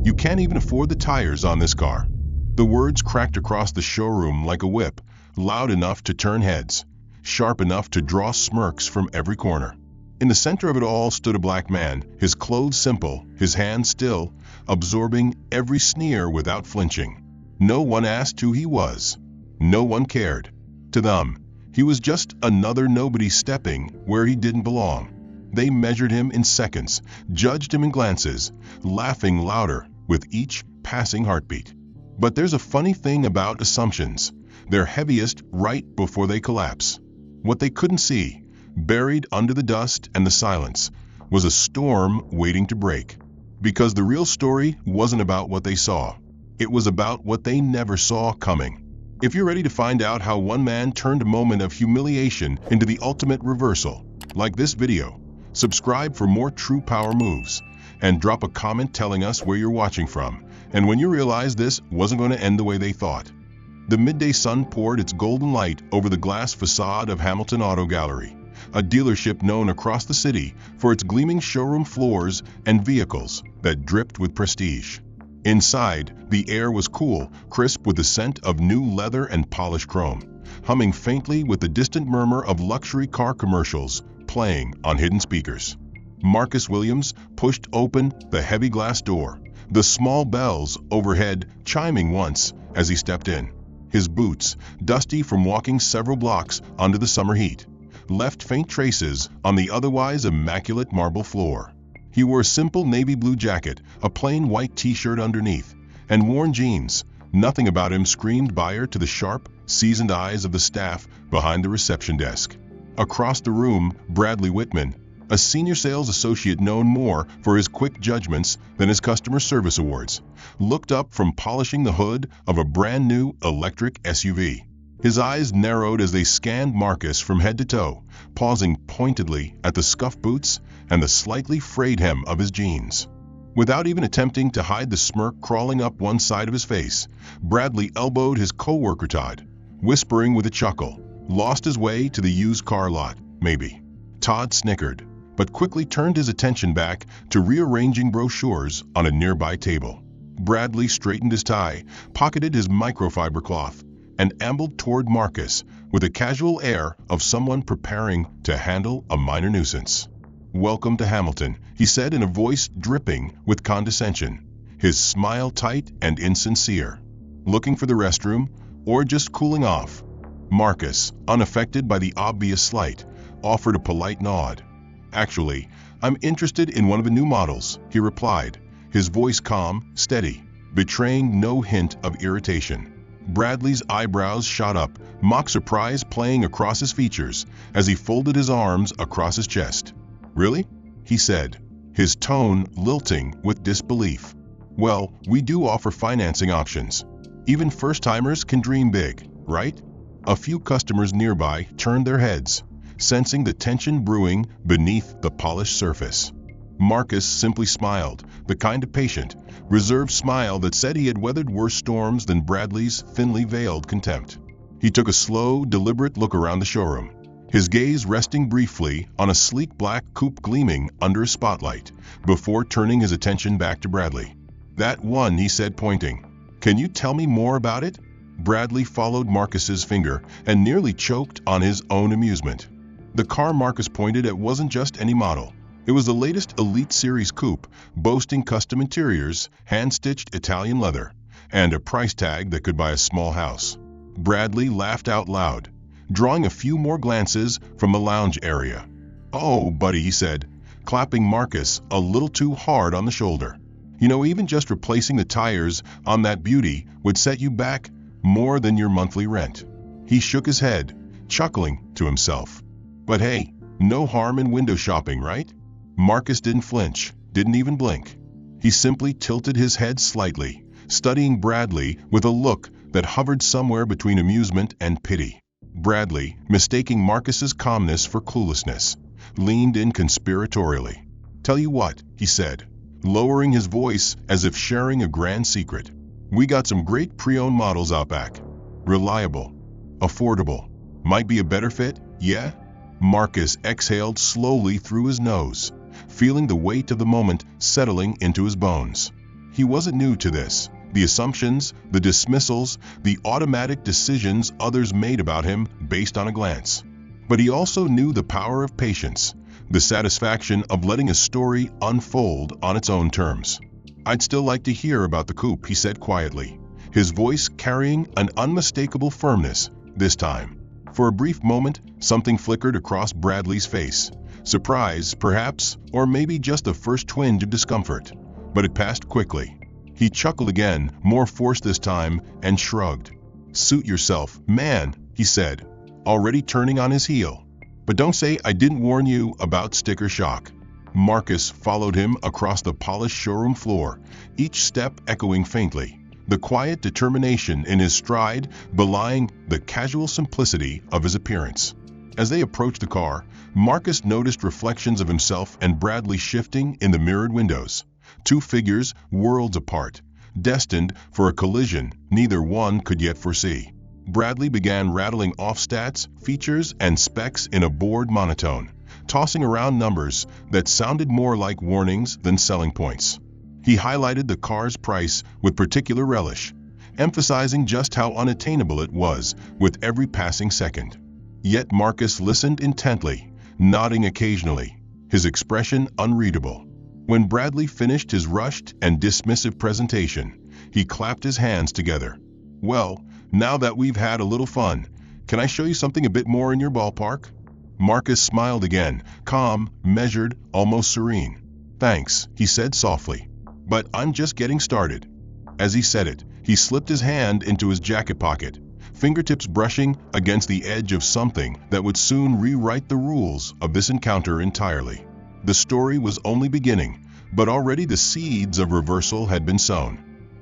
You can't even afford the tires on this car." The words cracked across the showroom like a whip, loud enough to turn heads, sharp enough to draw smirks from every corner. In the center of it all stood a black man, his clothes simple, his hands still, absorbing every sneer without flinching. No one asked who he was. No one cared. To them, he was just another nobody stepping where he didn't belong. They measured him in seconds, judged him in glances, laughing louder with each passing heartbeat. But there's a funny thing about assumptions. They're heaviest right before they collapse. What they couldn't see, buried under the dust and the silence, was a storm waiting to break. Because the real story wasn't about what they saw. It was about what they never saw coming. If you're ready to find out how one man turned a moment of humiliation into the ultimate reversal, like this video, subscribe for more true power moves, and drop a comment telling us where you're watching from, and when you realize this wasn't going to end the way they thought. The midday sun poured its golden light over the glass facade of Hamilton Auto Gallery, a dealership known across the city for its gleaming showroom floors and vehicles that dripped with prestige. Inside, the air was cool, crisp with the scent of new leather and polished chrome, humming faintly with the distant murmur of luxury car commercials playing on hidden speakers. Marcus Williams pushed open the heavy glass door, the small bells overhead chiming once as he stepped in. His boots, dusty from walking several blocks under the summer heat, left faint traces on the otherwise immaculate marble floor. He wore a simple navy blue jacket, a plain white t-shirt underneath, and worn jeans. Nothing about him screamed buyer to the sharp, seasoned eyes of the staff behind the reception desk. Across the room, Bradley Whitman, a senior sales associate known more for his quick judgments than his customer service awards, looked up from polishing the hood of a brand new electric SUV. His eyes narrowed as they scanned Marcus from head to toe, pausing pointedly at the scuffed boots and the slightly frayed hem of his jeans. Without even attempting to hide the smirk crawling up one side of his face, Bradley elbowed his co-worker Todd, whispering with a chuckle, "Lost his way to the used car lot, maybe." Todd snickered, but quickly turned his attention back to rearranging brochures on a nearby table. Bradley straightened his tie, pocketed his microfiber cloth, and ambled toward Marcus with a casual air of someone preparing to handle a minor nuisance. "Welcome to Hamilton," he said in a voice dripping with condescension, his smile tight and insincere. "Looking for the restroom, or just cooling off?" Marcus, unaffected by the obvious slight, offered a polite nod. "Actually, I'm interested in one of the new models," he replied, his voice calm, steady, betraying no hint of irritation. Bradley's eyebrows shot up, mock surprise playing across his features as he folded his arms across his chest. "Really?" he said, his tone lilting with disbelief. "Well, we do offer financing options. Even first-timers can dream big, right?" A few customers nearby turned their heads, sensing the tension brewing beneath the polished surface. Marcus simply smiled, the kind of patient, reserved smile that said he had weathered worse storms than Bradley's thinly veiled contempt. He took a slow, deliberate look around the showroom, his gaze resting briefly on a sleek black coupe gleaming under a spotlight, before turning his attention back to Bradley. "That one," he said, pointing. "Can you tell me more about it?" Bradley followed Marcus's finger and nearly choked on his own amusement. The car Marcus pointed at wasn't just any model. It was the latest Elite Series coupe, boasting custom interiors, hand-stitched Italian leather, and a price tag that could buy a small house. Bradley laughed out loud, drawing a few more glances from the lounge area. "Oh, buddy," he said, clapping Marcus a little too hard on the shoulder. "You know, even just replacing the tires on that beauty would set you back more than your monthly rent." He shook his head, chuckling to himself. "But hey, no harm in window shopping, right?" Marcus didn't flinch, didn't even blink. He simply tilted his head slightly, studying Bradley with a look that hovered somewhere between amusement and pity. Bradley, mistaking Marcus's calmness for cluelessness, leaned in conspiratorially. "Tell you what," he said, lowering his voice as if sharing a grand secret. "We got some great pre-owned models out back. Reliable, affordable, might be a better fit, yeah?" Marcus exhaled slowly through his nose, feeling the weight of the moment settling into his bones. He wasn't new to this. The assumptions, the dismissals, the automatic decisions others made about him based on a glance. But he also knew the power of patience, the satisfaction of letting a story unfold on its own terms. "I'd still like to hear about the coupe," he said quietly, his voice carrying an unmistakable firmness this time. For a brief moment, something flickered across Bradley's face. Surprise, perhaps, or maybe just the first twinge of discomfort. But it passed quickly. He chuckled again, more forced this time, and shrugged. "Suit yourself, man," he said, already turning on his heel. "But don't say I didn't warn you about sticker shock." Marcus followed him across the polished showroom floor, each step echoing faintly, the quiet determination in his stride belying the casual simplicity of his appearance. As they approached the car, Marcus noticed reflections of himself and Bradley shifting in the mirrored windows. Two figures worlds apart, destined for a collision neither one could yet foresee. Bradley began rattling off stats, features, and specs in a bored monotone, tossing around numbers that sounded more like warnings than selling points. He highlighted the car's price with particular relish, emphasizing just how unattainable it was with every passing second. Yet Marcus listened intently, nodding occasionally, his expression unreadable. When Bradley finished his rushed and dismissive presentation, he clapped his hands together. "Well, now that we've had a little fun, can I show you something a bit more in your ballpark?" Marcus smiled again, calm, measured, almost serene. "Thanks," he said softly, "but I'm just getting started." As he said it, he slipped his hand into his jacket pocket, fingertips brushing against the edge of something that would soon rewrite the rules of this encounter entirely. The story was only beginning, but already the seeds of reversal had been sown.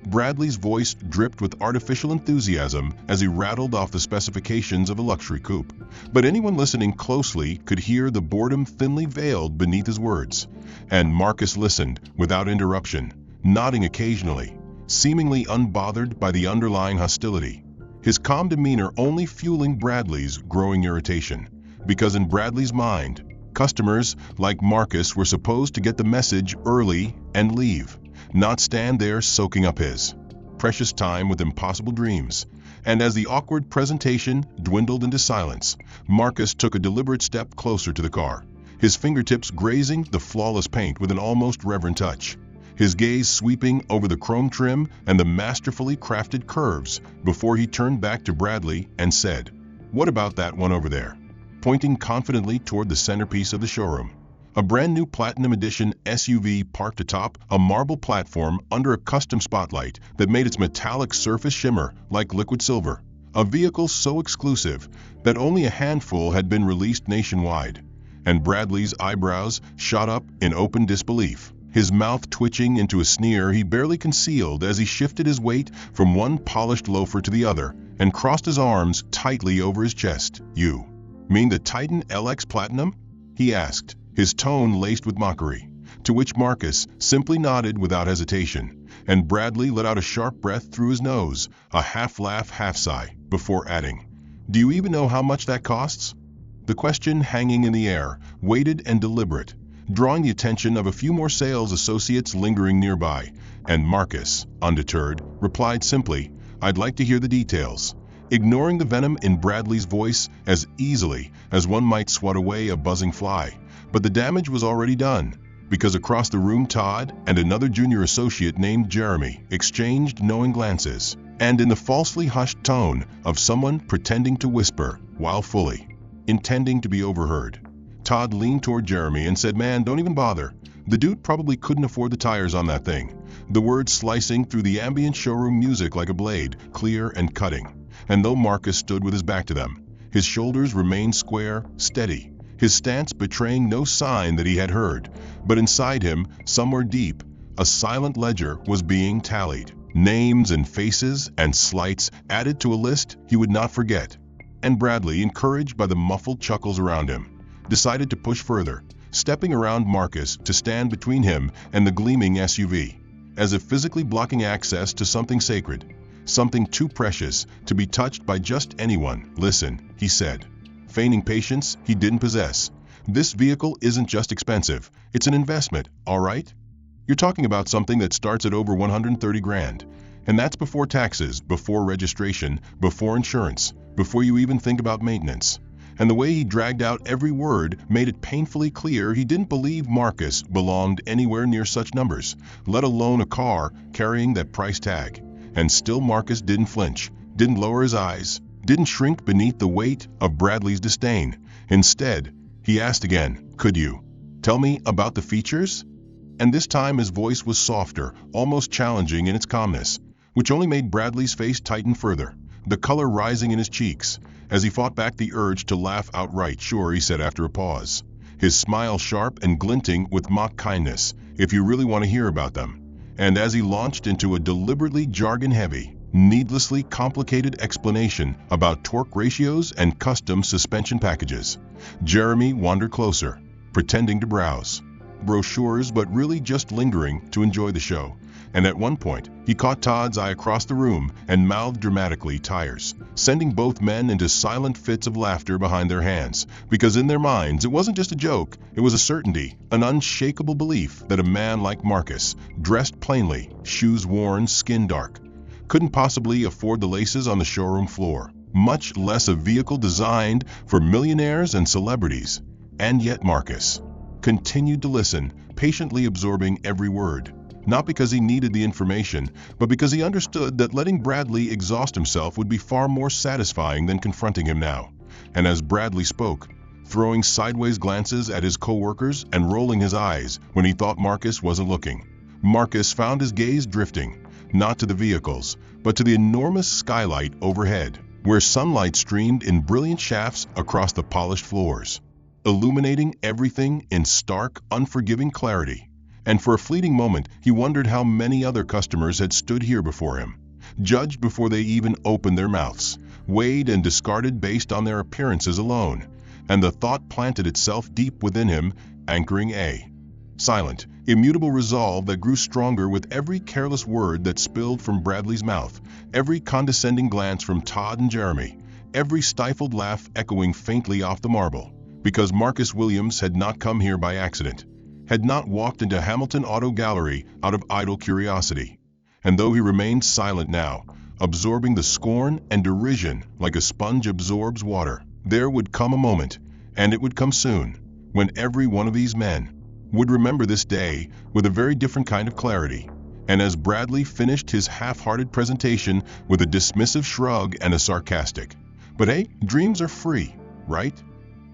Bradley's voice dripped with artificial enthusiasm as he rattled off the specifications of a luxury coupe, but anyone listening closely could hear the boredom thinly veiled beneath his words. And Marcus listened without interruption, nodding occasionally, seemingly unbothered by the underlying hostility. His calm demeanor only fueling Bradley's growing irritation, because in Bradley's mind, customers like Marcus were supposed to get the message early and leave, not stand there soaking up his precious time with impossible dreams. And as the awkward presentation dwindled into silence, Marcus took a deliberate step closer to the car, his fingertips grazing the flawless paint with an almost reverent touch, his gaze sweeping over the chrome trim and the masterfully crafted curves before he turned back to Bradley and said, "What about that one over there?" pointing confidently toward the centerpiece of the showroom. A brand new Platinum Edition SUV parked atop a marble platform under a custom spotlight that made its metallic surface shimmer like liquid silver. A vehicle so exclusive that only a handful had been released nationwide. And Bradley's eyebrows shot up in open disbelief, his mouth twitching into a sneer he barely concealed as he shifted his weight from one polished loafer to the other and crossed his arms tightly over his chest. "You mean the Titan LX Platinum?" he asked, his tone laced with mockery, to which Marcus simply nodded without hesitation, and Bradley let out a sharp breath through his nose, a half-laugh, half-sigh, before adding, "Do you even know how much that costs?" The question hanging in the air, weighted and deliberate, drawing the attention of a few more sales associates lingering nearby, and Marcus, undeterred, replied simply, "I'd like to hear the details," ignoring the venom in Bradley's voice as easily as one might swat away a buzzing fly. But the damage was already done, because across the room Todd and another junior associate named Jeremy exchanged knowing glances, and in the falsely hushed tone of someone pretending to whisper while fully intending to be overheard, Todd leaned toward Jeremy and said, "Man, don't even bother. The dude probably couldn't afford the tires on that thing." The words slicing through the ambient showroom music like a blade, clear and cutting. And though Marcus stood with his back to them, his shoulders remained square, steady, his stance betraying no sign that he had heard. But inside him, somewhere deep, a silent ledger was being tallied. Names and faces and slights added to a list he would not forget. And Bradley, encouraged by the muffled chuckles around him, decided to push further, stepping around Marcus to stand between him and the gleaming SUV, as if physically blocking access to something sacred, something too precious to be touched by just anyone. "Listen," he said, feigning patience he didn't possess. "This vehicle isn't just expensive, it's an investment, all right? You're talking about something that starts at over 130 grand. And that's before taxes, before registration, before insurance, before you even think about maintenance. And the way he dragged out every word made it painfully clear he didn't believe Marcus belonged anywhere near such numbers, let alone a car carrying that price tag. And still Marcus didn't flinch, didn't lower his eyes, didn't shrink beneath the weight of Bradley's disdain. Instead, he asked again, "Could you tell me about the features?" And this time his voice was softer, almost challenging in its calmness, which only made Bradley's face tighten further, the color rising in his cheeks, as he fought back the urge to laugh outright. "Sure," he said after a pause, his smile sharp and glinting with mock kindness, "if you really want to hear about them." And as he launched into a deliberately jargon-heavy, needlessly complicated explanation about torque ratios and custom suspension packages, Jeremy wandered closer, pretending to browse brochures but really just lingering to enjoy the show. And at one point, he caught Todd's eye across the room and mouthed dramatically, "Tires," sending both men into silent fits of laughter behind their hands, because in their minds it wasn't just a joke, it was a certainty, an unshakable belief that a man like Marcus, dressed plainly, shoes worn, skin dark, couldn't possibly afford the laces on the showroom floor, much less a vehicle designed for millionaires and celebrities. And yet Marcus continued to listen, patiently absorbing every word. Not because he needed the information, but because he understood that letting Bradley exhaust himself would be far more satisfying than confronting him now. And as Bradley spoke, throwing sideways glances at his co-workers and rolling his eyes when he thought Marcus wasn't looking, Marcus found his gaze drifting, not to the vehicles, but to the enormous skylight overhead, where sunlight streamed in brilliant shafts across the polished floors, illuminating everything in stark, unforgiving clarity. And for a fleeting moment, he wondered how many other customers had stood here before him, judged before they even opened their mouths, weighed and discarded based on their appearances alone. And the thought planted itself deep within him, anchoring a silent, immutable resolve that grew stronger with every careless word that spilled from Bradley's mouth, every condescending glance from Todd and Jeremy, every stifled laugh echoing faintly off the marble. Because Marcus Williams had not come here by accident, had not walked into Hamilton Auto Gallery out of idle curiosity. And though he remained silent now, absorbing the scorn and derision like a sponge absorbs water, there would come a moment, and it would come soon, when every one of these men would remember this day with a very different kind of clarity. And as Bradley finished his half-hearted presentation with a dismissive shrug and a sarcastic, "But hey, dreams are free, right?"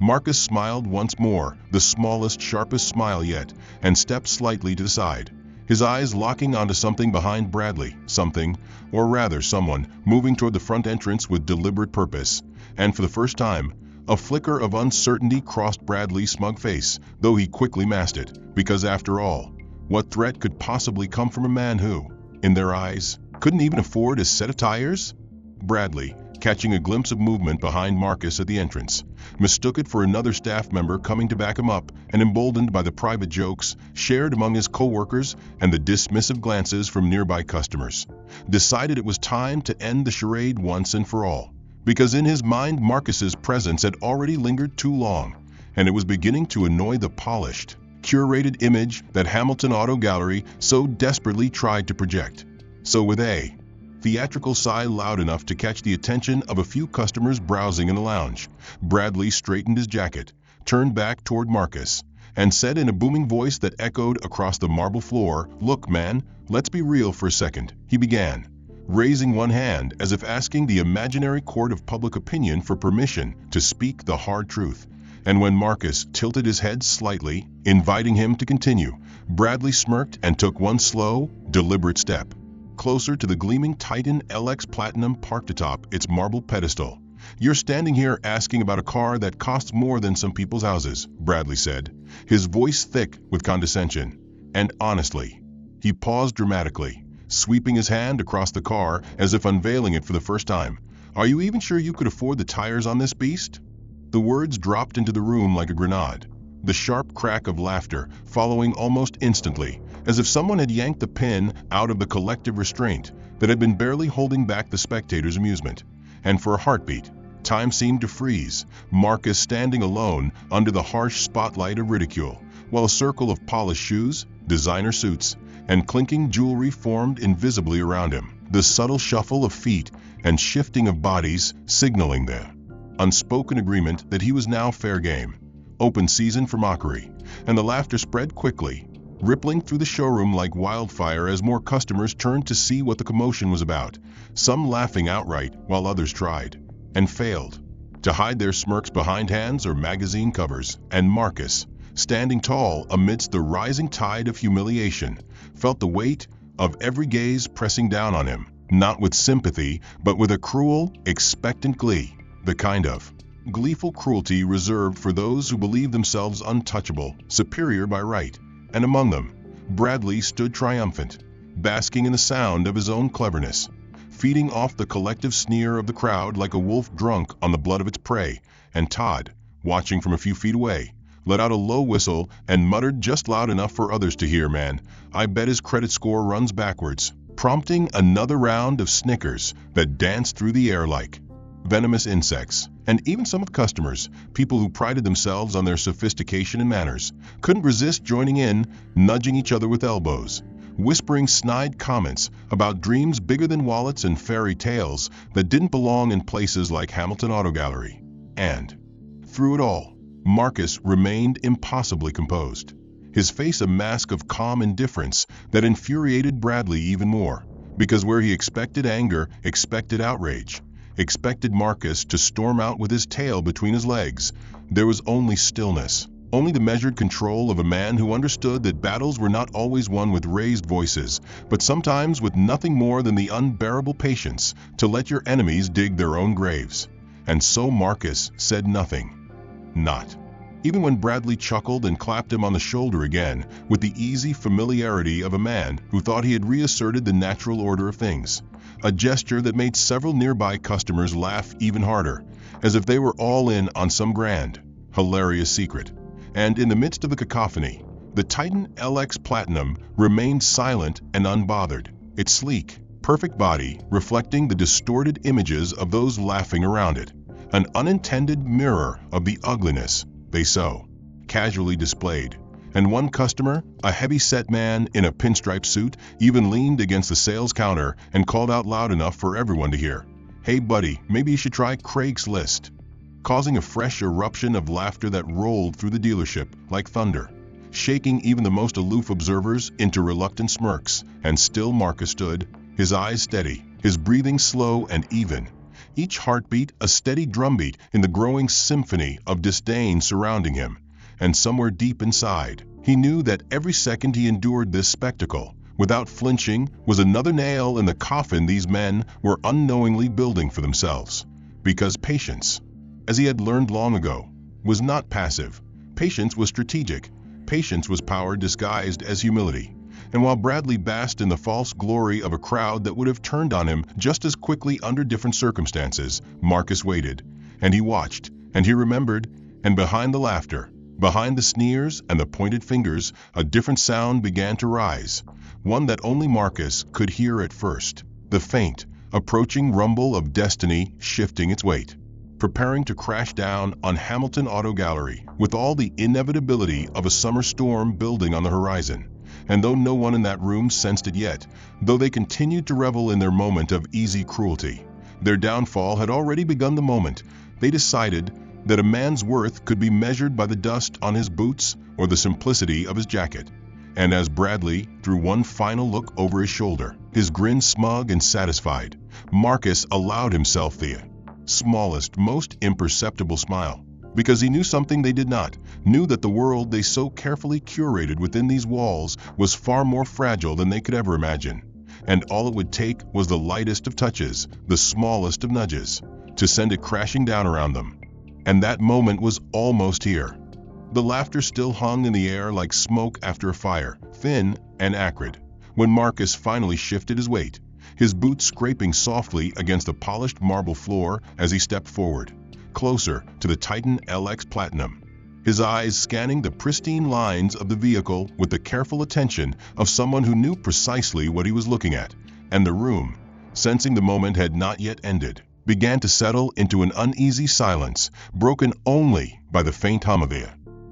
Marcus smiled once more, the smallest, sharpest smile yet, and stepped slightly to the side, his eyes locking onto something behind Bradley, something, or rather someone, moving toward the front entrance with deliberate purpose. And for the first time, a flicker of uncertainty crossed Bradley's smug face, though he quickly masked it, because after all, what threat could possibly come from a man who, in their eyes, couldn't even afford a set of tires? Bradley, catching a glimpse of movement behind Marcus at the entrance, mistook it for another staff member coming to back him up, and emboldened by the private jokes shared among his co-workers and the dismissive glances from nearby customers, decided it was time to end the charade once and for all. Because in his mind Marcus's presence had already lingered too long, and it was beginning to annoy the polished, curated image that Hamilton Auto Gallery so desperately tried to project. So with a theatrical sigh loud enough to catch the attention of a few customers browsing in the lounge, Bradley straightened his jacket, turned back toward Marcus, and said in a booming voice that echoed across the marble floor, "Look, man, let's be real for a second," he began, raising one hand as if asking the imaginary court of public opinion for permission to speak the hard truth. And when Marcus tilted his head slightly, inviting him to continue, Bradley smirked and took one slow, deliberate step closer to the gleaming Titan LX Platinum parked atop its marble pedestal. "You're standing here asking about a car that costs more than some people's houses," Bradley said, his voice thick with condescension. And honestly, he paused dramatically, sweeping his hand across the car as if unveiling it for the first time. "Are you even sure you could afford the tires on this beast?" The words dropped into the room like a grenade, the sharp crack of laughter following almost instantly, as if someone had yanked the pin out of the collective restraint that had been barely holding back the spectators' amusement. And for a heartbeat, time seemed to freeze, Marcus standing alone under the harsh spotlight of ridicule, while a circle of polished shoes, designer suits, and clinking jewelry formed invisibly around him. The subtle shuffle of feet and shifting of bodies signaling the unspoken agreement that he was now fair game, open season for mockery, and the laughter spread quickly, rippling through the showroom like wildfire as more customers turned to see what the commotion was about, some laughing outright while others tried, and failed, to hide their smirks behind hands or magazine covers. And Marcus, standing tall amidst the rising tide of humiliation, felt the weight of every gaze pressing down on him, not with sympathy, but with a cruel, expectant glee, the kind of gleeful cruelty reserved for those who believe themselves untouchable, superior by right. And among them, Bradley stood triumphant, basking in the sound of his own cleverness, feeding off the collective sneer of the crowd like a wolf drunk on the blood of its prey. And Todd, watching from a few feet away, let out a low whistle and muttered just loud enough for others to hear, "Man, I bet his credit score runs backwards," prompting another round of snickers that danced through the air like venomous insects. And even some of the customers, people who prided themselves on their sophistication and manners, couldn't resist joining in, nudging each other with elbows, whispering snide comments about dreams bigger than wallets and fairy tales that didn't belong in places like Hamilton Auto Gallery. And through it all, Marcus remained impossibly composed, his face a mask of calm indifference that infuriated Bradley even more, because where he expected anger, expected outrage, expected Marcus to storm out with his tail between his legs, there was only stillness, only the measured control of a man who understood that battles were not always won with raised voices, but sometimes with nothing more than the unbearable patience to let your enemies dig their own graves. And so Marcus said nothing. Not even when Bradley chuckled and clapped him on the shoulder again with the easy familiarity of a man who thought he had reasserted the natural order of things, a gesture that made several nearby customers laugh even harder, as if they were all in on some grand, hilarious secret. And in the midst of the cacophony, the Titan LX Platinum remained silent and unbothered, its sleek, perfect body reflecting the distorted images of those laughing around it, an unintended mirror of the ugliness they so casually displayed. And one customer, a heavy-set man in a pinstripe suit, even leaned against the sales counter and called out loud enough for everyone to hear, "Hey buddy, maybe you should try Craig's List," causing a fresh eruption of laughter that rolled through the dealership like thunder, shaking even the most aloof observers into reluctant smirks. And still Marcus stood, his eyes steady, his breathing slow and even, each heartbeat a steady drumbeat in the growing symphony of disdain surrounding him. And somewhere deep inside, he knew that every second he endured this spectacle, without flinching, was another nail in the coffin these men were unknowingly building for themselves. Because patience, as he had learned long ago, was not passive. Patience was strategic. Patience was power disguised as humility. And while Bradley basked in the false glory of a crowd that would have turned on him just as quickly under different circumstances, Marcus waited, and he watched, and he remembered, and behind the laughter, behind the sneers and the pointed fingers, a different sound began to rise, one that only Marcus could hear at first, the faint, approaching rumble of destiny shifting its weight, preparing to crash down on Hamilton Auto Gallery, with all the inevitability of a summer storm building on the horizon. And though no one in that room sensed it yet, though they continued to revel in their moment of easy cruelty, their downfall had already begun the moment they decided that a man's worth could be measured by the dust on his boots or the simplicity of his jacket. And as Bradley threw one final look over his shoulder, his grin smug and satisfied, Marcus allowed himself the smallest, most imperceptible smile, because he knew something they did not, knew that the world they so carefully curated within these walls was far more fragile than they could ever imagine. And all it would take was the lightest of touches, the smallest of nudges, to send it crashing down around them. And that moment was almost here. The laughter still hung in the air like smoke after a fire, thin and acrid, when Marcus finally shifted his weight, his boots scraping softly against the polished marble floor as he stepped forward, closer to the Titan LX Platinum, his eyes scanning the pristine lines of the vehicle with the careful attention of someone who knew precisely what he was looking at. And the room, sensing the moment had not yet ended, began to settle into an uneasy silence, broken only by the faint hum of the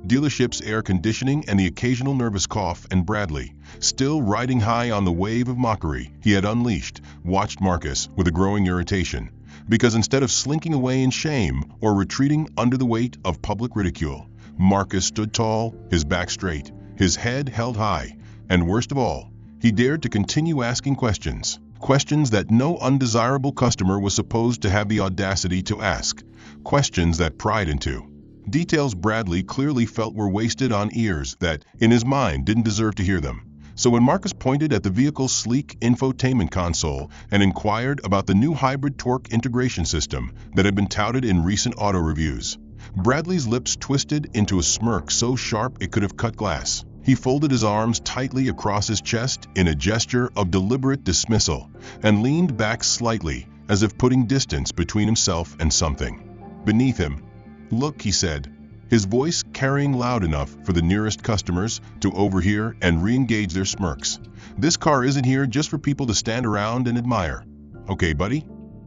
dealership's air conditioning and the occasional nervous cough, and Bradley, still riding high on the wave of mockery he had unleashed, watched Marcus with a growing irritation. Because instead of slinking away in shame or retreating under the weight of public ridicule, Marcus stood tall, his back straight, his head held high, and worst of all, he dared to continue asking questions. Questions that no undesirable customer was supposed to have the audacity to ask. Questions that pried into details Bradley clearly felt were wasted on ears that, in his mind, didn't deserve to hear them. So when Marcus pointed at the vehicle's sleek infotainment console and inquired about the new hybrid torque integration system that had been touted in recent auto reviews, Bradley's lips twisted into a smirk so sharp it could have cut glass. He folded his arms tightly across his chest in a gesture of deliberate dismissal and leaned back slightly, as if putting distance between himself and something beneath him. "Look," he said, his voice carrying loud enough for the nearest customers to overhear and re-engage their smirks. "This car isn't here just for people to stand around and admire. Okay, buddy?"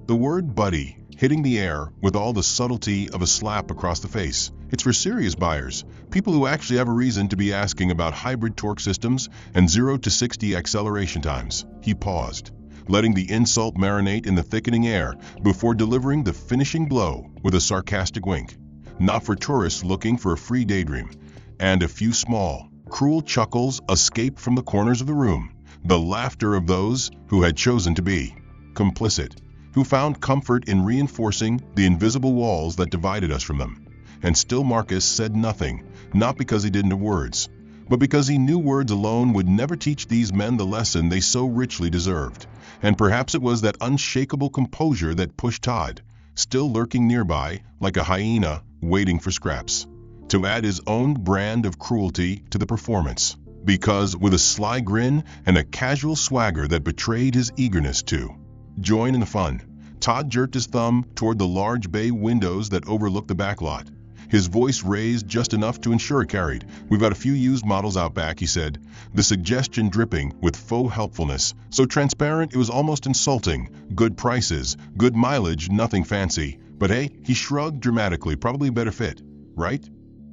The word buddy hitting the air with all the subtlety of a slap across the face. It's for serious buyers, people who actually have a reason to be asking about hybrid torque systems and 0 to 60 acceleration times. He paused, letting the insult marinate in the thickening air before delivering the finishing blow with a sarcastic wink. Not for tourists looking for a free daydream. And a few small, cruel chuckles escaped from the corners of the room, the laughter of those who had chosen to be complicit, who found comfort in reinforcing the invisible walls that divided us from them. And still Marcus said nothing, not because he didn't have words, but because he knew words alone would never teach these men the lesson they so richly deserved. And perhaps it was that unshakable composure that pushed Todd, still lurking nearby like a hyena waiting for scraps, to add his own brand of cruelty to the performance. Because with a sly grin and a casual swagger that betrayed his eagerness to join in the fun, Todd jerked his thumb toward the large bay windows that overlooked the back lot. His voice raised just enough to ensure it carried. "We've got a few used models out back," he said, the suggestion dripping with faux helpfulness, so transparent it was almost insulting. "Good prices, good mileage, nothing fancy. But hey," he shrugged dramatically, "probably a better fit, right?"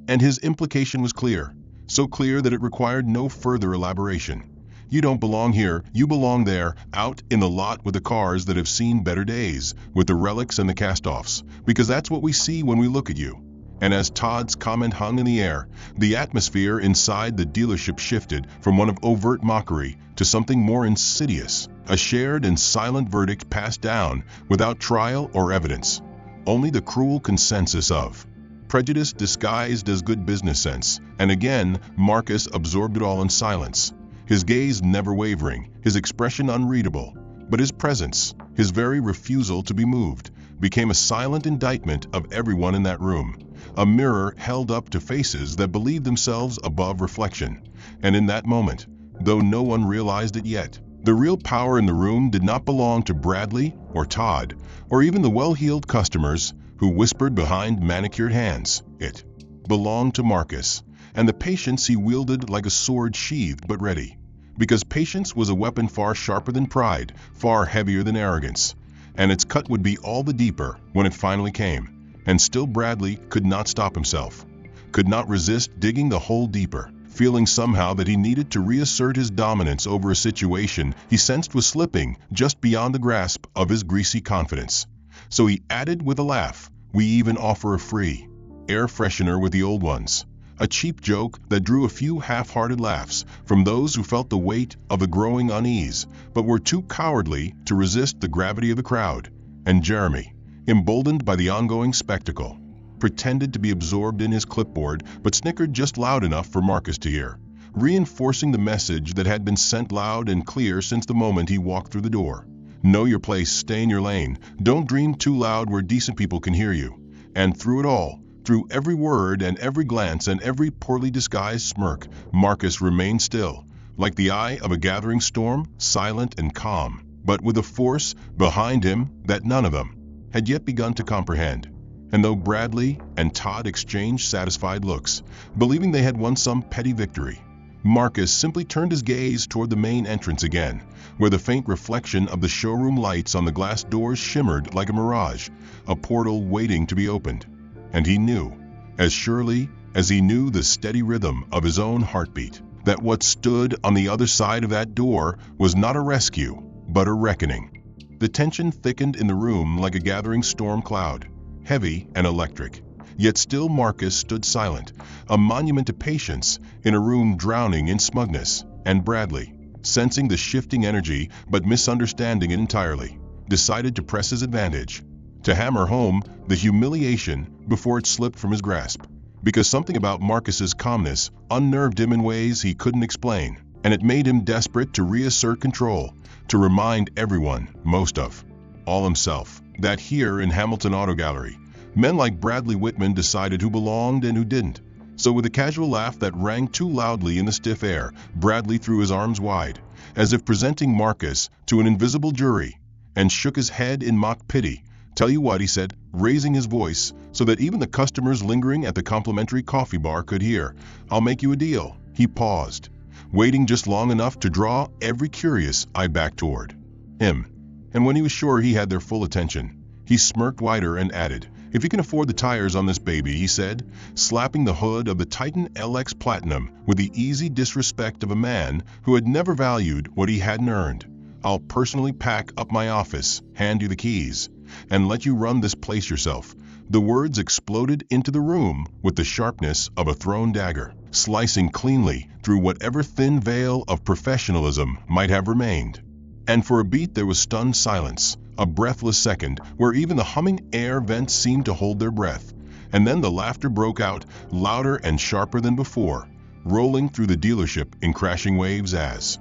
And his implication was clear, so clear that it required no further elaboration. "You don't belong here, you belong there, out in the lot with the cars that have seen better days, with the relics and the cast-offs, because that's what we see when we look at you." And as Todd's comment hung in the air, the atmosphere inside the dealership shifted from one of overt mockery to something more insidious, a shared and silent verdict passed down without trial or evidence. Only the cruel consensus of prejudice disguised as good business sense, and again Marcus absorbed it all in silence, his gaze never wavering, his expression unreadable, but his presence, his very refusal to be moved, became a silent indictment of everyone in that room, a mirror held up to faces that believed themselves above reflection. And in that moment, though no one realized it yet, the real power in the room did not belong to Bradley or Todd, or even the well-heeled customers who whispered behind manicured hands. It belonged to Marcus, and the patience he wielded like a sword sheathed but ready. Because patience was a weapon far sharper than pride, far heavier than arrogance, and its cut would be all the deeper when it finally came. And still Bradley could not stop himself, could not resist digging the hole deeper, feeling somehow that he needed to reassert his dominance over a situation he sensed was slipping just beyond the grasp of his greasy confidence. So he added with a laugh, "We even offer a free air freshener with the old ones." A cheap joke that drew a few half-hearted laughs from those who felt the weight of a growing unease, but were too cowardly to resist the gravity of the crowd. And Jeremy, emboldened by the ongoing spectacle, pretended to be absorbed in his clipboard but snickered just loud enough for Marcus to hear, reinforcing the message that had been sent loud and clear since the moment he walked through the door. Know your place, stay in your lane, don't dream too loud where decent people can hear you. And through it all, through every word and every glance and every poorly disguised smirk, Marcus remained still, like the eye of a gathering storm, silent and calm, but with a force behind him that none of them had yet begun to comprehend. And though Bradley and Todd exchanged satisfied looks, believing they had won some petty victory, Marcus simply turned his gaze toward the main entrance again, where the faint reflection of the showroom lights on the glass doors shimmered like a mirage, a portal waiting to be opened. And he knew, as surely as he knew the steady rhythm of his own heartbeat, that what stood on the other side of that door was not a rescue, but a reckoning. The tension thickened in the room like a gathering storm cloud, heavy and electric. Yet still Marcus stood silent, a monument to patience in a room drowning in smugness, and Bradley, sensing the shifting energy but misunderstanding it entirely, decided to press his advantage, to hammer home the humiliation before it slipped from his grasp. Because something about Marcus's calmness unnerved him in ways he couldn't explain, and it made him desperate to reassert control, to remind everyone, most of all himself, that here in Hamilton Auto Gallery, men like Bradley Whitman decided who belonged and who didn't. So with a casual laugh that rang too loudly in the stiff air, Bradley threw his arms wide, as if presenting Marcus to an invisible jury, and shook his head in mock pity. "Tell you what," he said, raising his voice so that even the customers lingering at the complimentary coffee bar could hear, "I'll make you a deal." He paused, waiting just long enough to draw every curious eye back toward him. And when he was sure he had their full attention, he smirked wider and added, "If you can afford the tires on this baby," he said, slapping the hood of the Titan LX Platinum with the easy disrespect of a man who had never valued what he hadn't earned, "I'll personally pack up my office, hand you the keys, and let you run this place yourself." The words exploded into the room with the sharpness of a thrown dagger, slicing cleanly through whatever thin veil of professionalism might have remained. And for a beat there was stunned silence, a breathless second where even the humming air vents seemed to hold their breath. And then the laughter broke out, louder and sharper than before, rolling through the dealership in crashing waves as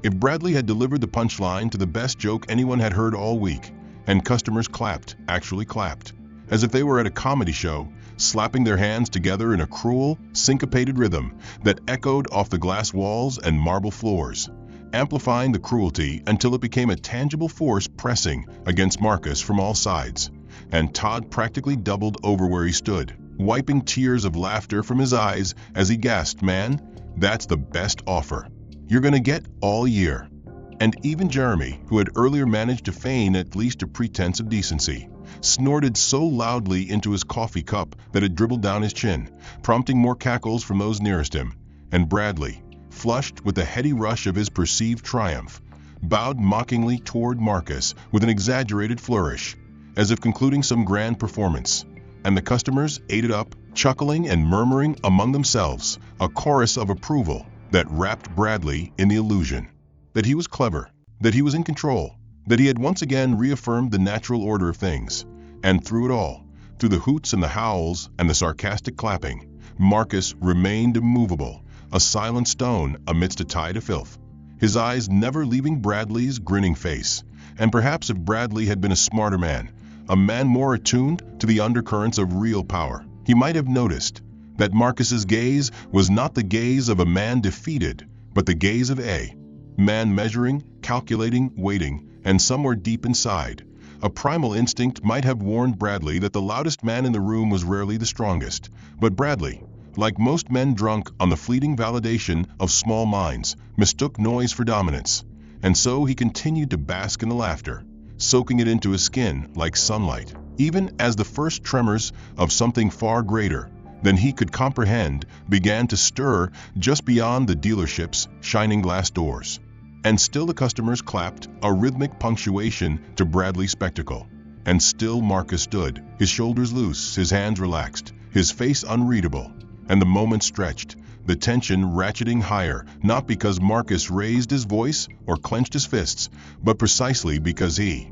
if Bradley had delivered the punchline to the best joke anyone had heard all week, and customers clapped, actually clapped, as if they were at a comedy show, slapping their hands together in a cruel, syncopated rhythm that echoed off the glass walls and marble floors, amplifying the cruelty until it became a tangible force pressing against Marcus from all sides. And Todd practically doubled over where he stood, wiping tears of laughter from his eyes as he gasped, "Man, that's the best offer you're gonna get all year." And even Jeremy, who had earlier managed to feign at least a pretense of decency, snorted so loudly into his coffee cup that it dribbled down his chin, prompting more cackles from those nearest him. And Bradley, flushed with the heady rush of his perceived triumph, bowed mockingly toward Marcus with an exaggerated flourish, as if concluding some grand performance. And the customers ate it up, chuckling and murmuring among themselves, a chorus of approval that wrapped Bradley in the illusion that he was clever, that he was in control, that he had once again reaffirmed the natural order of things. And through it all, through the hoots and the howls and the sarcastic clapping, Marcus remained immovable, a silent stone amidst a tide of filth, his eyes never leaving Bradley's grinning face. And perhaps if Bradley had been a smarter man, a man more attuned to the undercurrents of real power, he might have noticed that Marcus's gaze was not the gaze of a man defeated, but the gaze of a man measuring, calculating, waiting, and somewhere deep inside, a primal instinct might have warned Bradley that the loudest man in the room was rarely the strongest. But Bradley, like most men drunk on the fleeting validation of small minds, mistook noise for dominance, and so he continued to bask in the laughter, soaking it into his skin like sunlight, even as the first tremors of something far greater than he could comprehend began to stir just beyond the dealership's shining glass doors. And still the customers clapped, a rhythmic punctuation to Bradley's spectacle. And still Marcus stood, his shoulders loose, his hands relaxed, his face unreadable. And the moment stretched, the tension ratcheting higher, not because Marcus raised his voice or clenched his fists, but precisely because he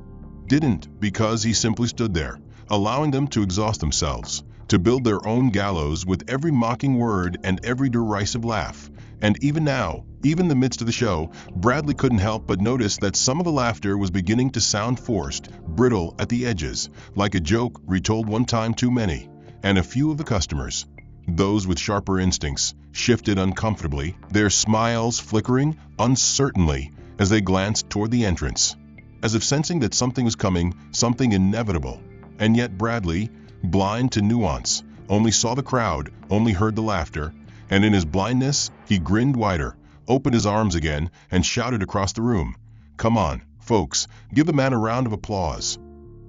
didn't, because he simply stood there, allowing them to exhaust themselves, to build their own gallows with every mocking word and every derisive laugh. And even now, even in the midst of the show, Bradley couldn't help but notice that some of the laughter was beginning to sound forced, brittle at the edges, like a joke retold one time too many. And a few of the customers, those with sharper instincts, shifted uncomfortably, their smiles flickering uncertainly as they glanced toward the entrance, as if sensing that something was coming, something inevitable. And yet Bradley, blind to nuance, only saw the crowd, only heard the laughter, and in his blindness, he grinned wider, opened his arms again, and shouted across the room, "Come on, folks, give the man a round of applause."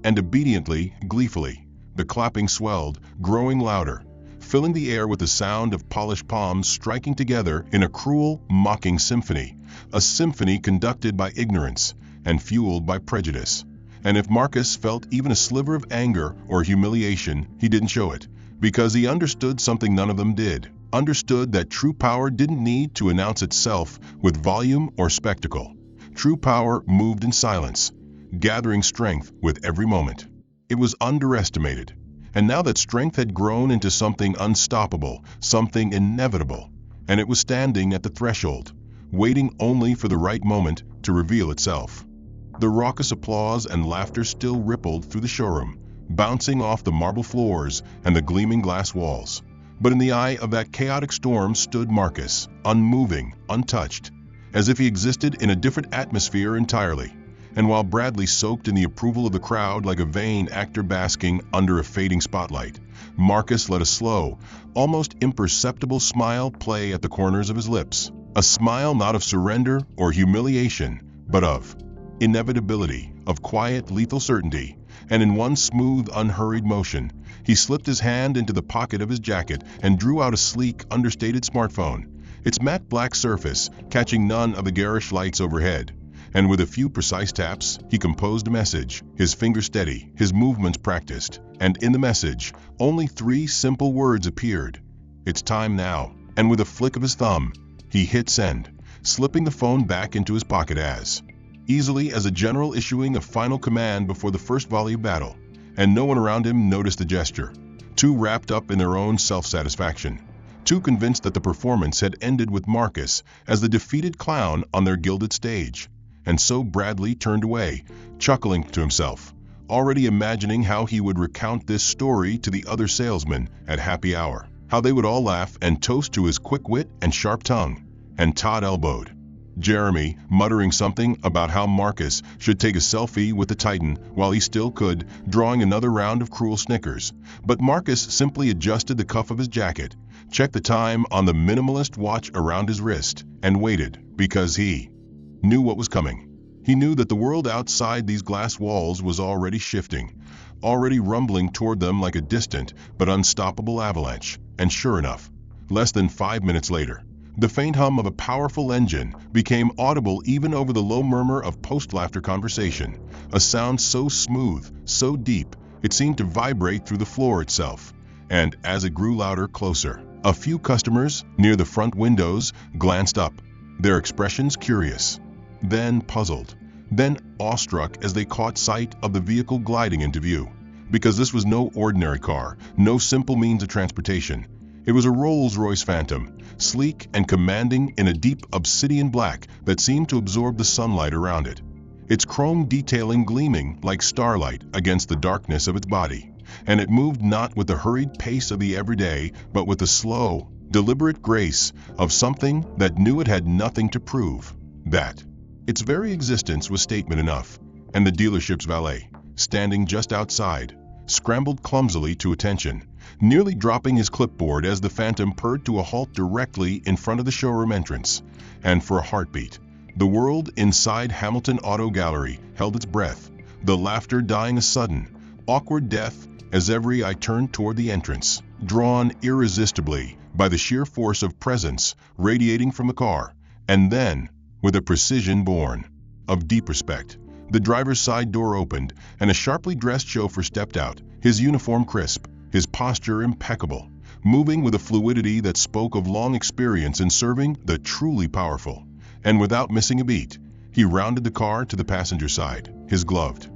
And obediently, gleefully, the clapping swelled, growing louder, filling the air with the sound of polished palms striking together in a cruel, mocking symphony, a symphony conducted by ignorance and fueled by prejudice. And if Marcus felt even a sliver of anger or humiliation, he didn't show it, because he understood something none of them did. Understood that true power didn't need to announce itself with volume or spectacle. True power moved in silence, gathering strength with every moment. It was underestimated. And now that strength had grown into something unstoppable, something inevitable, and it was standing at the threshold, waiting only for the right moment to reveal itself. The raucous applause and laughter still rippled through the showroom, bouncing off the marble floors and the gleaming glass walls. But in the eye of that chaotic storm stood Marcus, unmoving, untouched, as if he existed in a different atmosphere entirely. And while Bradley soaked in the approval of the crowd like a vain actor basking under a fading spotlight, Marcus let a slow, almost imperceptible smile play at the corners of his lips. A smile not of surrender or humiliation, but of inevitability, of quiet, lethal certainty. And in one smooth, unhurried motion, he slipped his hand into the pocket of his jacket and drew out a sleek, understated smartphone, its matte black surface catching none of the garish lights overhead. And with a few precise taps, he composed a message, his fingers steady, his movements practiced. And in the message, only 3 simple words appeared. "It's time now." And with a flick of his thumb, he hit send, slipping the phone back into his pocket as easily as a general issuing a final command before the first volley of battle. And no one around him noticed the gesture, too wrapped up in their own self-satisfaction, too convinced that the performance had ended with Marcus as the defeated clown on their gilded stage. And so Bradley turned away, chuckling to himself, already imagining how he would recount this story to the other salesmen at happy hour, how they would all laugh and toast to his quick wit and sharp tongue. And Todd elbowed Jeremy, muttering something about how Marcus should take a selfie with the Titan while he still could, drawing another round of cruel snickers. But Marcus simply adjusted the cuff of his jacket, checked the time on the minimalist watch around his wrist, and waited, because he knew what was coming. He knew that the world outside these glass walls was already shifting, already rumbling toward them like a distant but unstoppable avalanche. And sure enough, less than 5 minutes later, the faint hum of a powerful engine became audible even over the low murmur of post-laughter conversation, a sound so smooth, so deep, it seemed to vibrate through the floor itself. And as it grew louder, closer, a few customers near the front windows glanced up, their expressions curious, then puzzled, then awestruck as they caught sight of the vehicle gliding into view. Because this was no ordinary car, no simple means of transportation. It was a Rolls-Royce Phantom, sleek and commanding in a deep obsidian black that seemed to absorb the sunlight around it, its chrome detailing gleaming like starlight against the darkness of its body. And it moved not with the hurried pace of the everyday, but with the slow, deliberate grace of something that knew it had nothing to prove, that its very existence was statement enough. And the dealership's valet, standing just outside, scrambled clumsily to attention, nearly dropping his clipboard as the Phantom purred to a halt directly in front of the showroom entrance. And for a heartbeat, the world inside Hamilton Auto Gallery held its breath, the laughter dying a sudden, awkward death as every eye turned toward the entrance, drawn irresistibly by the sheer force of presence radiating from the car. And then, with a precision born of deep respect, the driver's side door opened and a sharply dressed chauffeur stepped out, his uniform crisp, his posture impeccable, moving with a fluidity that spoke of long experience in serving the truly powerful. And without missing a beat, he rounded the car to the passenger side, his gloved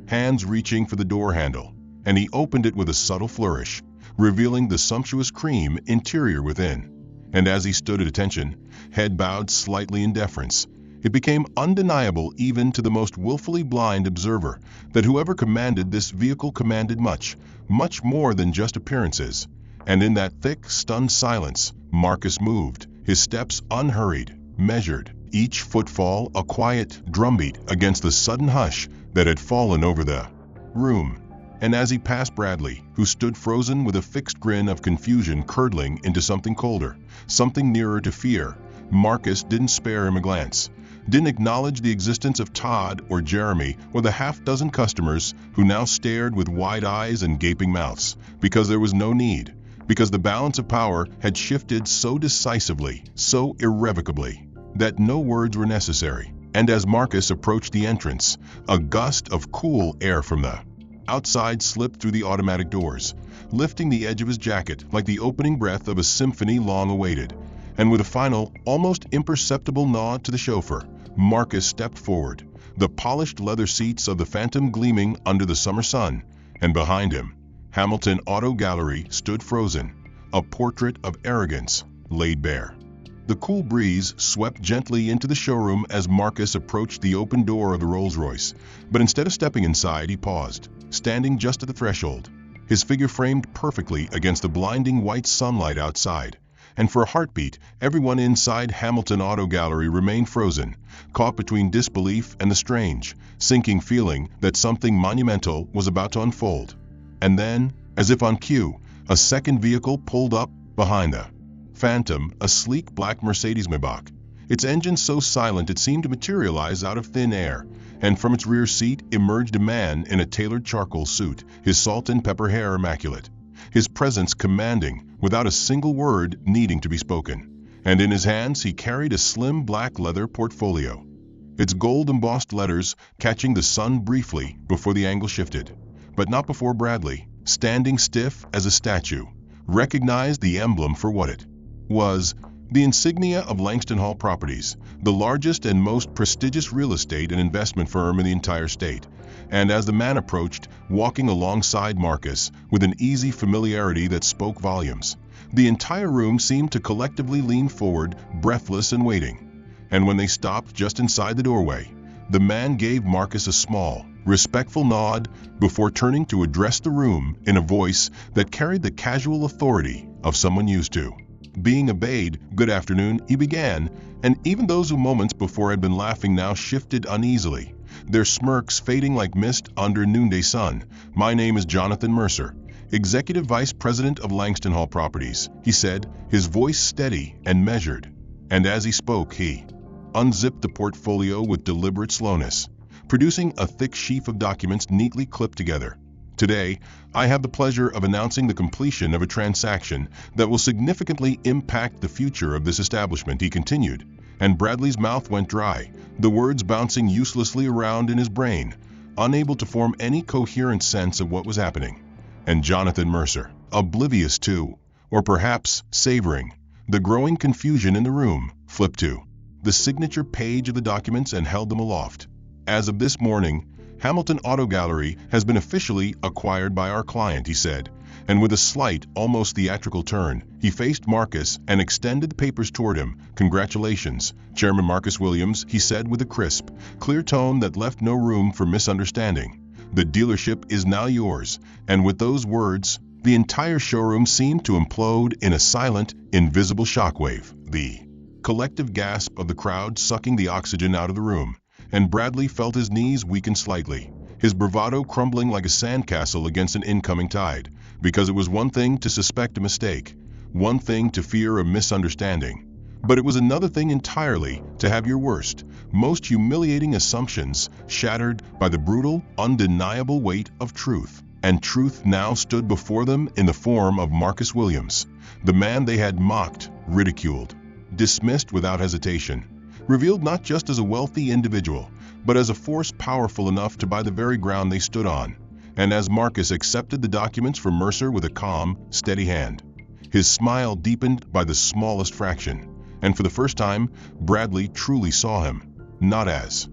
hands reaching for the door handle, and he opened it with a subtle flourish, revealing the sumptuous cream interior within. And as he stood at attention, head bowed slightly in deference, it became undeniable even to the most willfully blind observer that whoever commanded this vehicle commanded much, much more than just appearances. And in that thick, stunned silence, Marcus moved, his steps unhurried, measured, each footfall a quiet drumbeat against the sudden hush that had fallen over the room. And as he passed Bradley, who stood frozen with a fixed grin of confusion curdling into something colder, something nearer to fear, Marcus didn't spare him a glance, didn't acknowledge the existence of Todd or Jeremy or the half-dozen customers who now stared with wide eyes and gaping mouths, because there was no need, because the balance of power had shifted so decisively, so irrevocably, that no words were necessary. And as Marcus approached the entrance, a gust of cool air from the outside slipped through the automatic doors, lifting the edge of his jacket like the opening breath of a symphony long awaited. And with a final, almost imperceptible nod to the chauffeur, Marcus stepped forward, the polished leather seats of the Phantom gleaming under the summer sun, and behind him, Hamilton Auto Gallery stood frozen, a portrait of arrogance laid bare. The cool breeze swept gently into the showroom as Marcus approached the open door of the Rolls-Royce, but instead of stepping inside, he paused, standing just at the threshold, his figure framed perfectly against the blinding white sunlight outside. And for a heartbeat, everyone inside Hamilton Auto Gallery remained frozen, caught between disbelief and the strange, sinking feeling that something monumental was about to unfold. And then, as if on cue, a second vehicle pulled up behind the Phantom, a sleek black Mercedes-Maybach, its engine so silent it seemed to materialize out of thin air, and from its rear seat emerged a man in a tailored charcoal suit, his salt and pepper hair immaculate, his presence commanding, without a single word needing to be spoken. And in his hands he carried a slim black leather portfolio, its gold-embossed letters catching the sun briefly before the angle shifted. But not before Bradley, standing stiff as a statue, recognized the emblem for what it was: the insignia of Langston Hall Properties, the largest and most prestigious real estate and investment firm in the entire state. And as the man approached, walking alongside Marcus with an easy familiarity that spoke volumes, the entire room seemed to collectively lean forward, breathless and waiting. And when they stopped just inside the doorway, the man gave Marcus a small, respectful nod before turning to address the room in a voice that carried the casual authority of someone used to being obeyed. "Good afternoon," he began, and even those who moments before had been laughing now shifted uneasily, their smirks fading like mist under noonday sun. "My name is Jonathan Mercer, Executive Vice President of Langston Hall Properties," he said, his voice steady and measured. And as he spoke, he unzipped the portfolio with deliberate slowness, producing a thick sheaf of documents neatly clipped together. "Today, I have the pleasure of announcing the completion of a transaction that will significantly impact the future of this establishment," he continued, and Bradley's mouth went dry, the words bouncing uselessly around in his brain, unable to form any coherent sense of what was happening. And Jonathan Mercer, oblivious to, or perhaps savoring, the growing confusion in the room, flipped to the signature page of the documents and held them aloft. "As of this morning, Hamilton Auto Gallery has been officially acquired by our client," he said, and with a slight, almost theatrical turn, he faced Marcus and extended the papers toward him. "Congratulations, Chairman Marcus Williams," he said with a crisp, clear tone that left no room for misunderstanding. "The dealership is now yours." And with those words, the entire showroom seemed to implode in a silent, invisible shockwave, the collective gasp of the crowd sucking the oxygen out of the room. And Bradley felt his knees weaken slightly, his bravado crumbling like a sandcastle against an incoming tide, because it was one thing to suspect a mistake, one thing to fear a misunderstanding, but it was another thing entirely to have your worst, most humiliating assumptions shattered by the brutal, undeniable weight of truth. And truth now stood before them in the form of Marcus Williams, the man they had mocked, ridiculed, dismissed without hesitation, revealed not just as a wealthy individual, but as a force powerful enough to buy the very ground they stood on. And as Marcus accepted the documents from Mercer with a calm, steady hand, his smile deepened by the smallest fraction, and for the first time, Bradley truly saw him, not as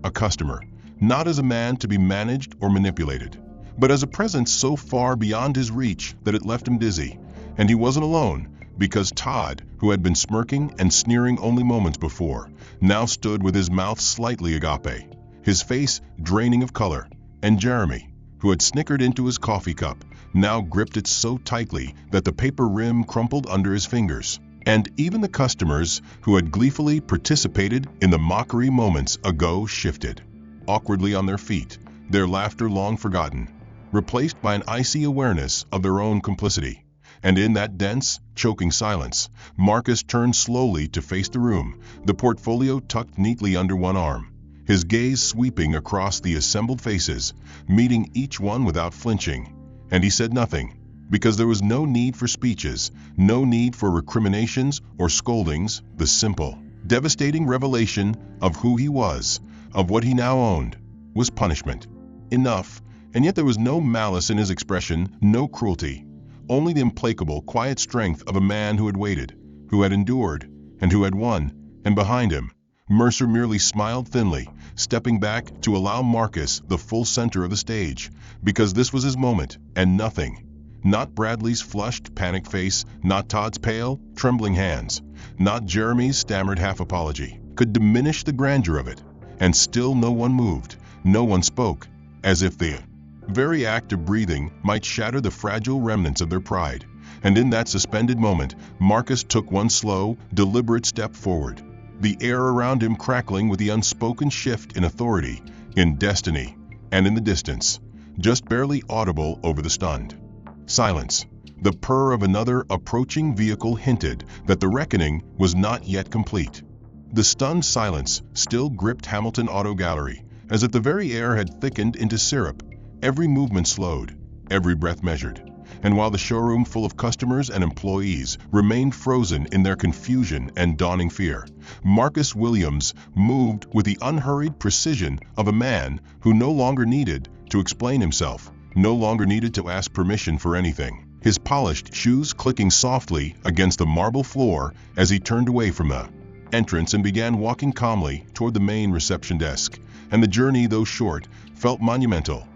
a customer, not as a man to be managed or manipulated, but as a presence so far beyond his reach that it left him dizzy. And he wasn't alone, because Todd, who had been smirking and sneering only moments before, now stood with his mouth slightly agape, his face draining of color, and Jeremy, who had snickered into his coffee cup, now gripped it so tightly that the paper rim crumpled under his fingers. And even the customers who had gleefully participated in the mockery moments ago shifted, awkwardly on their feet, their laughter long forgotten, replaced by an icy awareness of their own complicity. And in that dense, choking silence, Marcus turned slowly to face the room, the portfolio tucked neatly under one arm, his gaze sweeping across the assembled faces, meeting each one without flinching. And he said nothing, because there was no need for speeches, no need for recriminations or scoldings. The simple, devastating revelation of who he was, of what he now owned, was punishment. Enough, and yet there was no malice in his expression, no cruelty, only the implacable, quiet strength of a man who had waited, who had endured, and who had won. And behind him, Mercer merely smiled thinly, stepping back to allow Marcus the full center of the stage, because this was his moment, and nothing, not Bradley's flushed, panicked face, not Todd's pale, trembling hands, not Jeremy's stammered half-apology, could diminish the grandeur of it. And still no one moved, no one spoke, as if the very act of breathing might shatter the fragile remnants of their pride. And in that suspended moment, Marcus took one slow, deliberate step forward, the air around him crackling with the unspoken shift in authority, in destiny, and in the distance, just barely audible over the stunned silence. The purr of another approaching vehicle hinted that the reckoning was not yet complete. The stunned silence still gripped Hamilton Auto Gallery, as if the very air had thickened into syrup, every movement slowed, every breath measured. And while the showroom full of customers and employees remained frozen in their confusion and dawning fear, Marcus Williams moved with the unhurried precision of a man who no longer needed to explain himself, no longer needed to ask permission for anything. His polished shoes clicking softly against the marble floor as he turned away from the entrance and began walking calmly toward the main reception desk. And the journey, though short, felt monumental.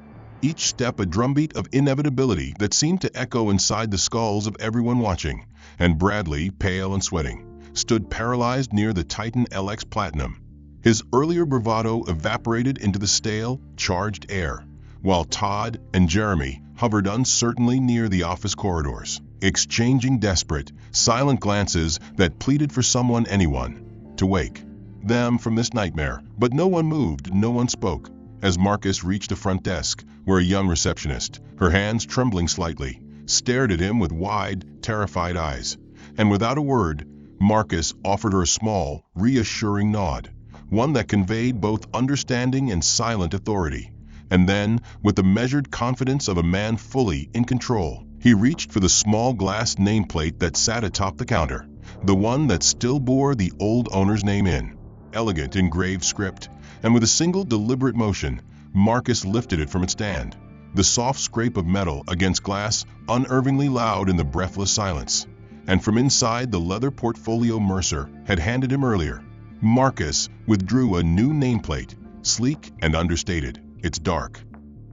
Each step a drumbeat of inevitability that seemed to echo inside the skulls of everyone watching. And Bradley, pale and sweating, stood paralyzed near the Titan LX Platinum. His earlier bravado evaporated into the stale, charged air, while Todd and Jeremy hovered uncertainly near the office corridors, exchanging desperate, silent glances that pleaded for someone, anyone, to wake them from this nightmare. But no one moved, no one spoke, as Marcus reached the front desk, where a young receptionist, her hands trembling slightly, stared at him with wide, terrified eyes. And without a word, Marcus offered her a small, reassuring nod, one that conveyed both understanding and silent authority. And then, with the measured confidence of a man fully in control, he reached for the small glass nameplate that sat atop the counter, the one that still bore the old owner's name in elegant engraved script. And with a single deliberate motion, Marcus lifted it from its stand, the soft scrape of metal against glass unervingly loud in the breathless silence. And from inside the leather portfolio Mercer had handed him earlier, Marcus withdrew a new nameplate, sleek and understated, its dark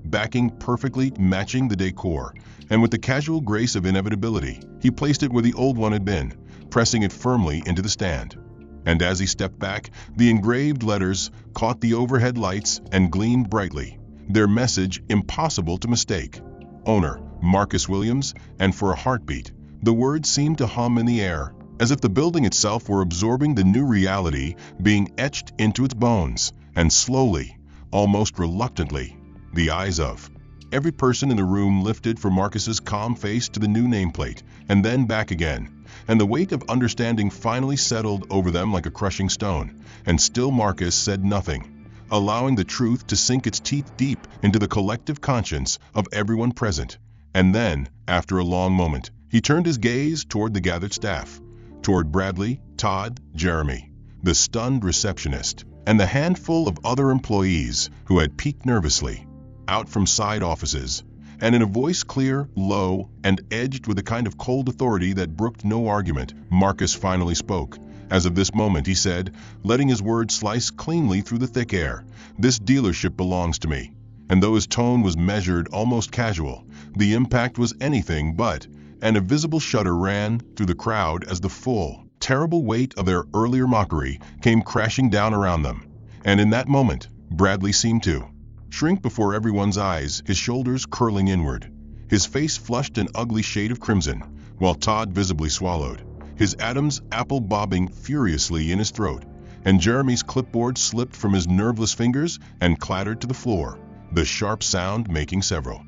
backing perfectly matching the decor, and with the casual grace of inevitability, he placed it where the old one had been, pressing it firmly into the stand. And as he stepped back, the engraved letters caught the overhead lights and gleamed brightly, their message impossible to mistake. Owner, Marcus Williams, and for a heartbeat, the words seemed to hum in the air, as if the building itself were absorbing the new reality being etched into its bones. And slowly, almost reluctantly, the eyes of every person in the room lifted from Marcus's calm face to the new nameplate, and then back again. And the weight of understanding finally settled over them like a crushing stone. And still Marcus said nothing, allowing the truth to sink its teeth deep into the collective conscience of everyone present. And then, after a long moment, he turned his gaze toward the gathered staff, toward Bradley, Todd, Jeremy, the stunned receptionist, and the handful of other employees who had peeked nervously out from side offices. And in a voice clear, low, and edged with a kind of cold authority that brooked no argument, Marcus finally spoke. As of this moment, he said, letting his words slice cleanly through the thick air, "This dealership belongs to me." And though his tone was measured, almost casual, the impact was anything but, and a visible shudder ran through the crowd as the full, terrible weight of their earlier mockery came crashing down around them. And in that moment, Bradley seemed to shrink before everyone's eyes, his shoulders curling inward, his face flushed an ugly shade of crimson, while Todd visibly swallowed, his Adam's apple bobbing furiously in his throat, and Jeremy's clipboard slipped from his nerveless fingers and clattered to the floor, the sharp sound making several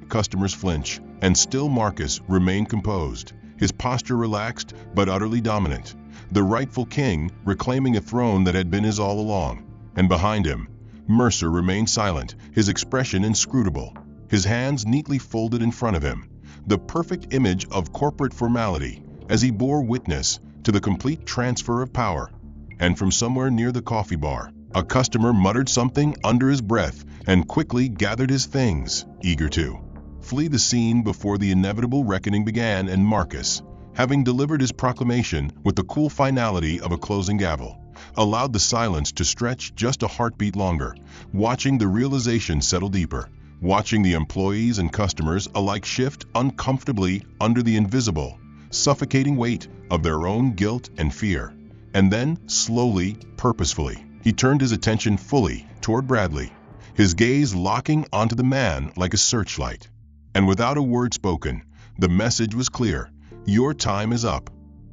customers flinch. And still Marcus remained composed, his posture relaxed but utterly dominant, the rightful king reclaiming a throne that had been his all along. And behind him, Mercer remained silent, his expression inscrutable, his hands neatly folded in front of him, the perfect image of corporate formality, as he bore witness to the complete transfer of power. And from somewhere near the coffee bar, a customer muttered something under his breath and quickly gathered his things, eager to flee the scene before the inevitable reckoning began. And Marcus, having delivered his proclamation with the cool finality of a closing gavel, allowed the silence to stretch just a heartbeat longer, watching the realization settle deeper, watching the employees and customers alike shift uncomfortably under the invisible, suffocating weight of their own guilt and fear. And then, slowly, purposefully, he turned his attention fully toward Bradley, his gaze locking onto the man like a searchlight. And without a word spoken, the message was clear: your time is up.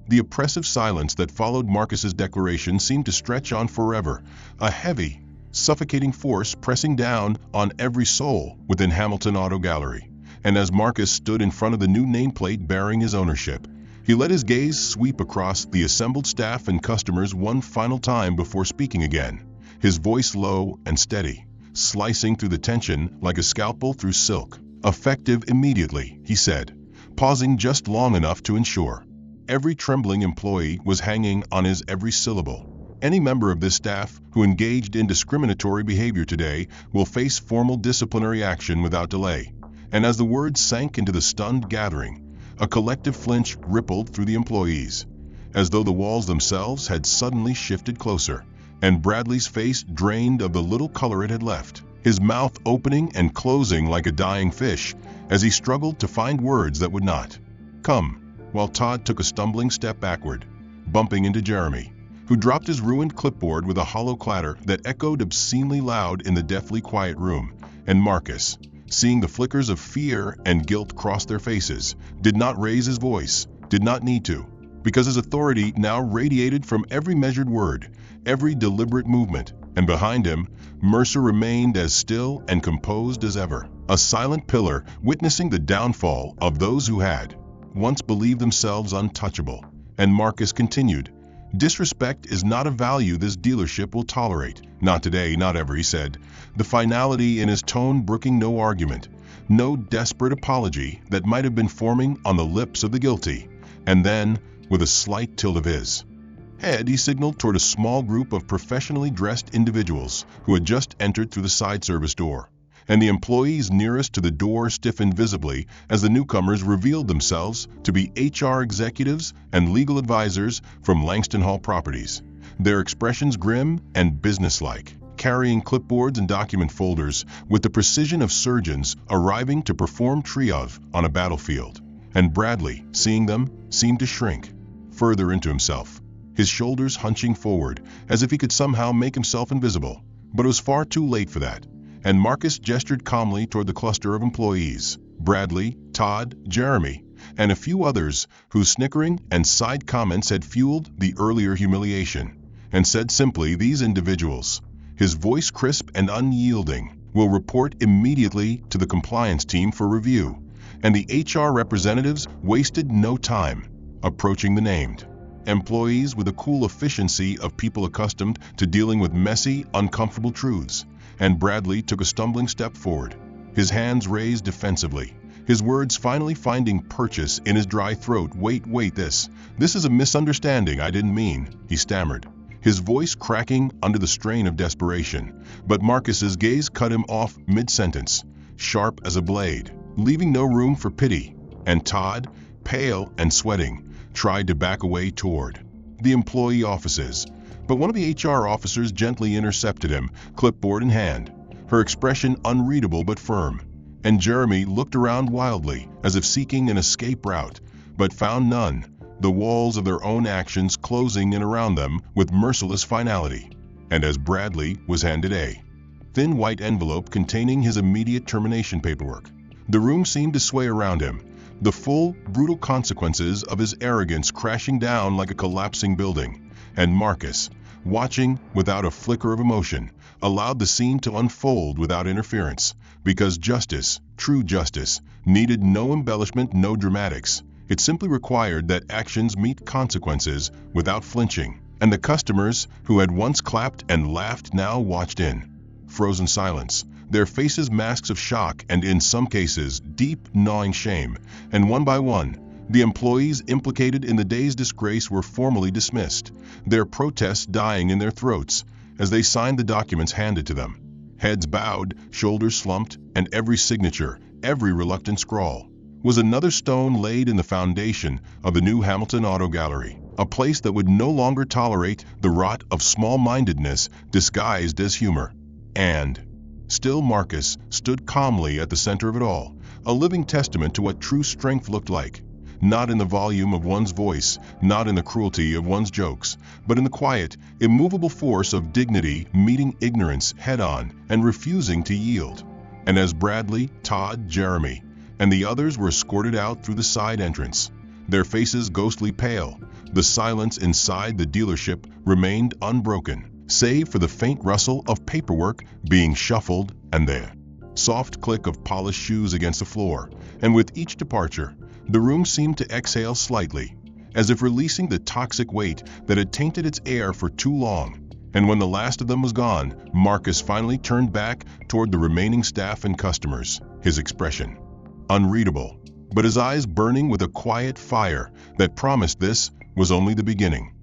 The oppressive silence that followed Marcus's declaration seemed to stretch on forever, a heavy, suffocating force pressing down on every soul within Hamilton Auto Gallery. And as Marcus stood in front of the new nameplate bearing his ownership, he let his gaze sweep across the assembled staff and customers one final time before speaking again, his voice low and steady, slicing through the tension like a scalpel through silk. Effective immediately, he said, pausing just long enough to ensure every trembling employee was hanging on his every syllable. Any member of this staff who engaged in discriminatory behavior today will face formal disciplinary action without delay. And as the words sank into the stunned gathering, a collective flinch rippled through the employees, as though the walls themselves had suddenly shifted closer, and Bradley's face drained of the little color it had left, his mouth opening and closing like a dying fish as he struggled to find words that would not come, while Todd took a stumbling step backward, bumping into Jeremy, who dropped his ruined clipboard with a hollow clatter that echoed obscenely loud in the deathly quiet room. And Marcus, seeing the flickers of fear and guilt cross their faces, did not raise his voice, did not need to, because his authority now radiated from every measured word, every deliberate movement. And behind him, Mercer remained as still and composed as ever, a silent pillar witnessing the downfall of those who had once believed themselves untouchable. And Marcus continued, "Disrespect is not a value this dealership will tolerate. Not today, not ever," he said, the finality in his tone brooking no argument, no desperate apology that might have been forming on the lips of the guilty. And then, with a slight tilt of his head, he signaled toward a small group of professionally dressed individuals who had just entered through the side service door. And the employees nearest to the door stiffened visibly as the newcomers revealed themselves to be HR executives and legal advisors from Langston Hall Properties, their expressions grim and businesslike, carrying clipboards and document folders with the precision of surgeons arriving to perform triage on a battlefield. And Bradley, seeing them, seemed to shrink further into himself, his shoulders hunching forward as if he could somehow make himself invisible. But it was far too late for that. And Marcus gestured calmly toward the cluster of employees, Bradley, Todd, Jeremy, and a few others whose snickering and side comments had fueled the earlier humiliation, and said simply, "These individuals," his voice crisp and unyielding, "will report immediately to the compliance team for review." And the HR representatives wasted no time approaching the named employees with the cool efficiency of people accustomed to dealing with messy, uncomfortable truths. And Bradley took a stumbling step forward, his hands raised defensively, his words finally finding purchase in his dry throat. Wait, this is a misunderstanding. I didn't mean," he stammered, his voice cracking under the strain of desperation. But Marcus's gaze cut him off mid-sentence, sharp as a blade, leaving no room for pity. And Todd, pale and sweating, tried to back away toward the employee offices. But one of the HR officers gently intercepted him, clipboard in hand, her expression unreadable but firm. And Jeremy looked around wildly, as if seeking an escape route, but found none, the walls of their own actions closing in around them with merciless finality. And as Bradley was handed a thin white envelope containing his immediate termination paperwork, the room seemed to sway around him, the full, brutal consequences of his arrogance crashing down like a collapsing building. And Marcus, watching without a flicker of emotion, allowed the scene to unfold without interference, because justice, true justice, needed no embellishment, no dramatics. It simply required that actions meet consequences without flinching. And the customers who had once clapped and laughed now watched in frozen silence, their faces masks of shock and, in some cases, deep, gnawing shame, and one by one, the employees implicated in the day's disgrace were formally dismissed, their protests dying in their throats as they signed the documents handed to them. Heads bowed, shoulders slumped, and every signature, every reluctant scrawl, was another stone laid in the foundation of the new Hamilton Auto Gallery, a place that would no longer tolerate the rot of small-mindedness disguised as humor. And still Marcus stood calmly at the center of it all, a living testament to what true strength looked like. Not in the volume of one's voice, not in the cruelty of one's jokes, but in the quiet, immovable force of dignity meeting ignorance head-on and refusing to yield. And as Bradley, Todd, Jeremy, and the others were escorted out through the side entrance, their faces ghostly pale, the silence inside the dealership remained unbroken, save for the faint rustle of paperwork being shuffled and the soft click of polished shoes against the floor. And with each departure, the room seemed to exhale slightly, as if releasing the toxic weight that had tainted its air for too long. And when the last of them was gone, Marcus finally turned back toward the remaining staff and customers, his expression unreadable, but his eyes burning with a quiet fire that promised this was only the beginning.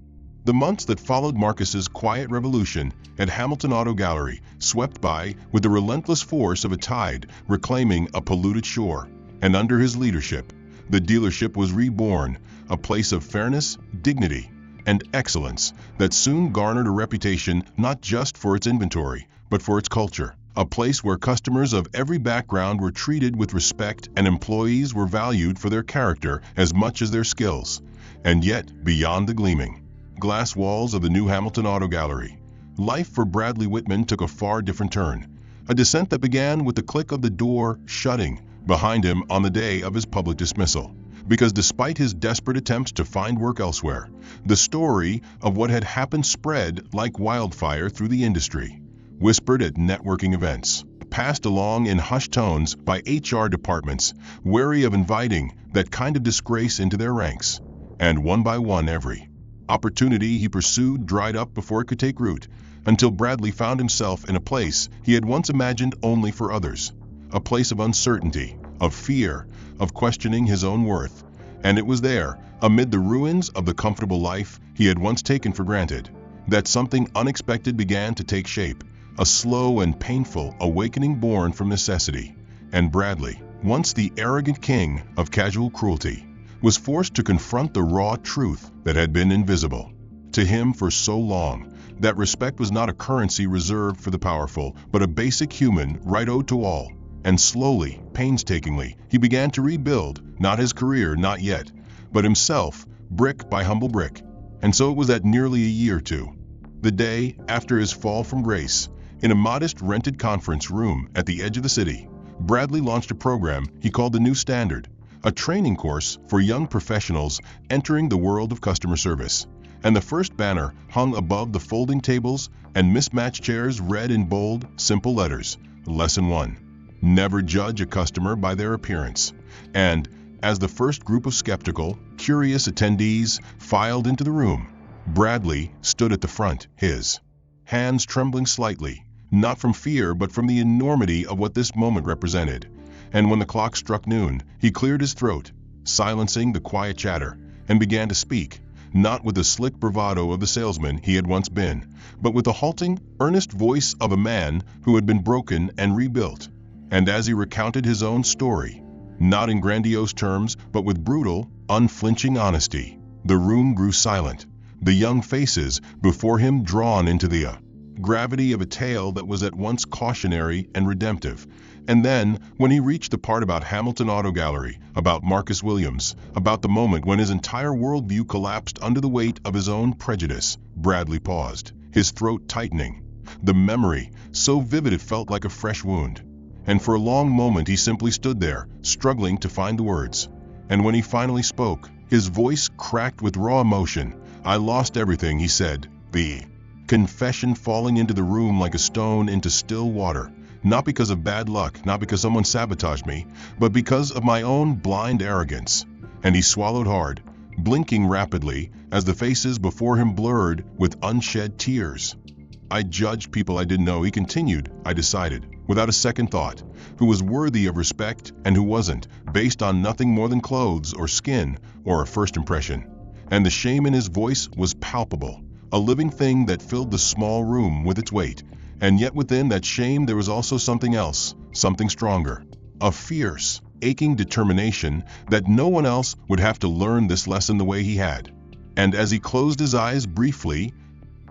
The months that followed Marcus's quiet revolution at Hamilton Auto Gallery swept by with the relentless force of a tide reclaiming a polluted shore, and under his leadership, the dealership was reborn, a place of fairness, dignity, and excellence that soon garnered a reputation not just for its inventory, but for its culture. A place where customers of every background were treated with respect and employees were valued for their character as much as their skills. And yet, beyond the gleaming glass walls of the new Hamilton Auto Gallery, life for Bradley Whitman took a far different turn, a descent that began with the click of the door shutting behind him on the day of his public dismissal. Because despite his desperate attempts to find work elsewhere, the story of what had happened spread like wildfire through the industry, whispered at networking events, passed along in hushed tones by HR departments, wary of inviting that kind of disgrace into their ranks. And one by one, every opportunity he pursued dried up before it could take root, until Bradley found himself in a place he had once imagined only for others, a place of uncertainty, of fear, of questioning his own worth. And it was there, amid the ruins of the comfortable life he had once taken for granted, that something unexpected began to take shape, a slow and painful awakening born from necessity. And Bradley, once the arrogant king of casual cruelty, was forced to confront the raw truth that had been invisible to him for so long, that respect was not a currency reserved for the powerful, but a basic human right owed to all. And slowly, painstakingly, he began to rebuild, not his career, not yet, but himself, brick by humble brick. And so it was that nearly a year to the day after his fall from grace, in a modest rented conference room at the edge of the city, Bradley launched a program he called the New Standard, a training course for young professionals entering the world of customer service. And the first banner hung above the folding tables and mismatched chairs read in bold, simple letters, Lesson 1. Never judge a customer by their appearance. And as the first group of skeptical, curious attendees filed into the room, Bradley stood at the front, his hands trembling slightly, not from fear but from the enormity of what this moment represented. And when the clock struck noon, he cleared his throat, silencing the quiet chatter, and began to speak, not with the slick bravado of the salesman he had once been, but with the halting, earnest voice of a man who had been broken and rebuilt. And as he recounted his own story, not in grandiose terms, but with brutal, unflinching honesty, the room grew silent, the young faces before him drawn into the gravity of a tale that was at once cautionary and redemptive. And then, when he reached the part about Hamilton Auto Gallery, about Marcus Williams, about the moment when his entire worldview collapsed under the weight of his own prejudice, Bradley paused, his throat tightening. The memory, so vivid it felt like a fresh wound. And for a long moment he simply stood there, struggling to find the words. And when he finally spoke, his voice cracked with raw emotion. "I lost everything," he said, the confession falling into the room like a stone into still water. Not because of bad luck, not because someone sabotaged me, but because of my own blind arrogance. And he swallowed hard, blinking rapidly as the faces before him blurred with unshed tears. I judged people I didn't know," he continued. "I decided, without a second thought, who was worthy of respect and who wasn't, based on nothing more than clothes or skin or a first impression." And the shame in his voice was palpable, a living thing that filled the small room with its weight. And yet within that shame there was also something else, something stronger. A fierce, aching determination that no one else would have to learn this lesson the way he had. And as he closed his eyes briefly,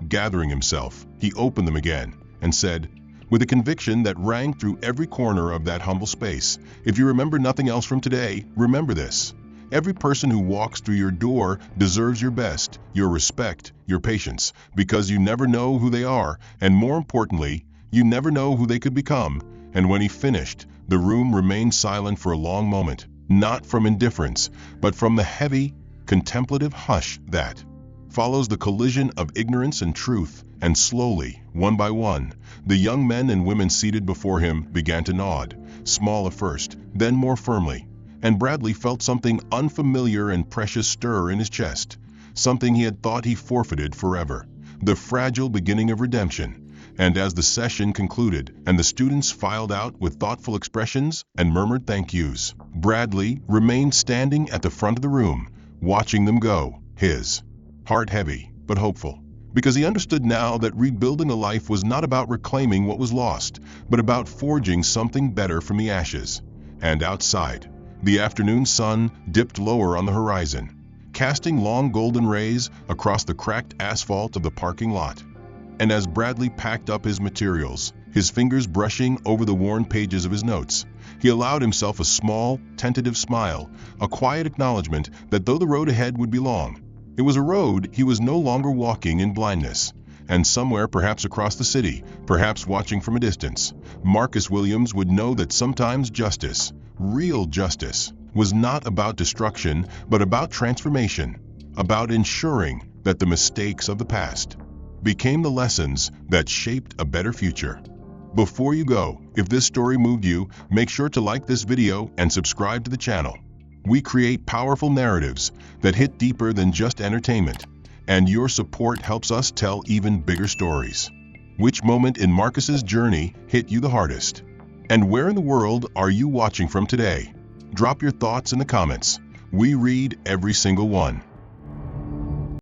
gathering himself, he opened them again and said, with a conviction that rang through every corner of that humble space, "If you remember nothing else from today, remember this. Every person who walks through your door deserves your best, your respect, your patience, because you never know who they are, and more importantly, you never know who they could become." And when he finished, the room remained silent for a long moment, not from indifference, but from the heavy, contemplative hush that follows the collision of ignorance and truth. And slowly, one by one, the young men and women seated before him began to nod, small at first, then more firmly. And Bradley felt something unfamiliar and precious stir in his chest, something he had thought he forfeited forever, the fragile beginning of redemption. And as the session concluded and the students filed out with thoughtful expressions and murmured thank yous, Bradley remained standing at the front of the room, watching them go, his heart heavy but hopeful, because he understood now that rebuilding a life was not about reclaiming what was lost, but about forging something better from the ashes. And outside, the afternoon sun dipped lower on the horizon, casting long golden rays across the cracked asphalt of the parking lot. And as Bradley packed up his materials, his fingers brushing over the worn pages of his notes, he allowed himself a small, tentative smile, a quiet acknowledgement that though the road ahead would be long, it was a road he was no longer walking in blindness. And somewhere, perhaps across the city, perhaps watching from a distance, Marcus Williams would know that sometimes justice, real justice, was not about destruction, but about transformation, about ensuring that the mistakes of the past became the lessons that shaped a better future. Before you go, if this story moved you, make sure to like this video and subscribe to the channel. We create powerful narratives that hit deeper than just entertainment, and your support helps us tell even bigger stories. Which moment in Marcus's journey hit you the hardest? And where in the world are you watching from today? Drop your thoughts in the comments. We read every single one.